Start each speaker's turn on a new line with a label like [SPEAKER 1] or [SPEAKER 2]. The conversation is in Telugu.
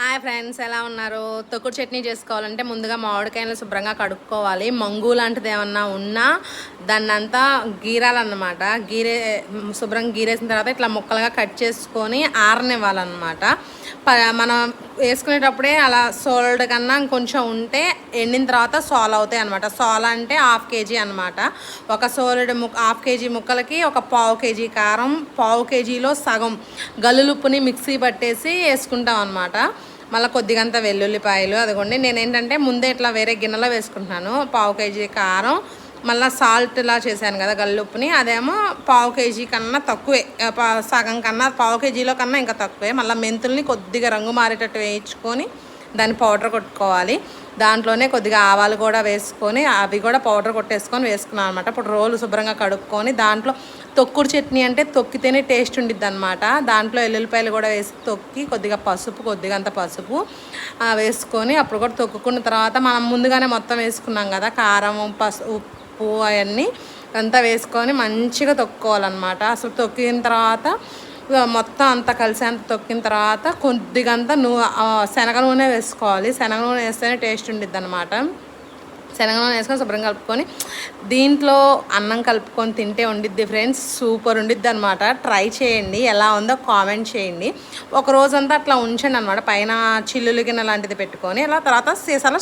[SPEAKER 1] హాయ్ ఫ్రెండ్స్, ఎలా ఉన్నారు? తొక్కుడు చట్నీ చేసుకోవాలంటే ముందుగా మామిడికాయలు శుభ్రంగా కడుక్కోవాలి. మంగు లాంటిది ఏమన్నా ఉన్నా దాన్నంతా గీరాలన్నమాట. శుభ్రంగా గీరేసిన తర్వాత ఇట్లా ముక్కలుగా కట్ చేసుకొని ఆరనివ్వాలన్నమాట. మనం వేసుకునేటప్పుడే అలా సోల్డ్ కన్నా కొంచెం ఉంటే ఎండిన తర్వాత సోల్ అవుతాయి అనమాట. సోల్ అంటే 1/2 kg అనమాట. ఒక సోల్డ్ 1/2 kg ముక్కలకి ఒక 1/4 kg కారం, 1/4 kgలో సగం గల్లులుప్పుని మిక్సీ పట్టేసి వేసుకుంటాం అనమాట. మళ్ళీ కొద్దిగంత వెల్లుల్లిపాయలు అదిగోండి. నేనేంటంటే ముందే ఇట్లా వేరే గిన్నెలో వేసుకుంటున్నాను. 1/4 kg కారం, మళ్ళీ సాల్ట్ ఇలా చేశాను కదా గల్లుప్పుని, అదేమో 1/4 kg కన్నా తక్కువే, సగం కన్నా 1/4 kgలో కన్నా ఇంకా తక్కువే. మళ్ళీ మెంతుల్ని కొద్దిగా రంగు మారేటట్టు వేయించుకొని దాన్ని పౌడర్ కొట్టుకోవాలి. దాంట్లోనే కొద్దిగా ఆవాలు కూడా వేసుకొని అవి కూడా పౌడర్ కొట్టేసుకొని వేసుకున్నాను అనమాట. ఇప్పుడు రోలు శుభ్రంగా కడుక్కొని దాంట్లో తొక్కుడు చట్నీ అంటే తొక్కితేనే టేస్ట్ ఉండిద్ది అనమాట. దాంట్లో ఎల్లుల్లిపాయలు కూడా వేసి తొక్కి కొద్దిగా పసుపు, కొద్దిగా అంత పసుపు వేసుకొని అప్పుడు కూడా తొక్కుకున్న తర్వాత మనం ముందుగానే మొత్తం వేసుకున్నాం కదా కారం, ఉప్పు అవన్నీ అంతా వేసుకొని మంచిగా తొక్కుకోవాలన్నమాట. అసలు తొక్కిన తర్వాత మొత్తం అంతా కలిసి అంత తొక్కిన తర్వాత కొద్దిగంత శనగ నూనె వేసుకోవాలి. శనగ నూనె వేస్తేనే టేస్ట్ ఉండిద్ది అనమాట. శనగ నూనె వేసుకొని శుభ్రంగా కలుపుకొని దీంట్లో అన్నం కలుపుకొని తింటే ఉండిద్ది ఫ్రెండ్స్. సూపర్ ఉండిద్ది అనమాట. ట్రై చేయండి, ఎలా ఉందో కామెంట్ చేయండి. ఒక రోజంతా అట్లా ఉంచండి అనమాట. పైన చిల్లులు గిన్నె లాంటిది పెట్టుకొని అలా తర్వాత సీసాలో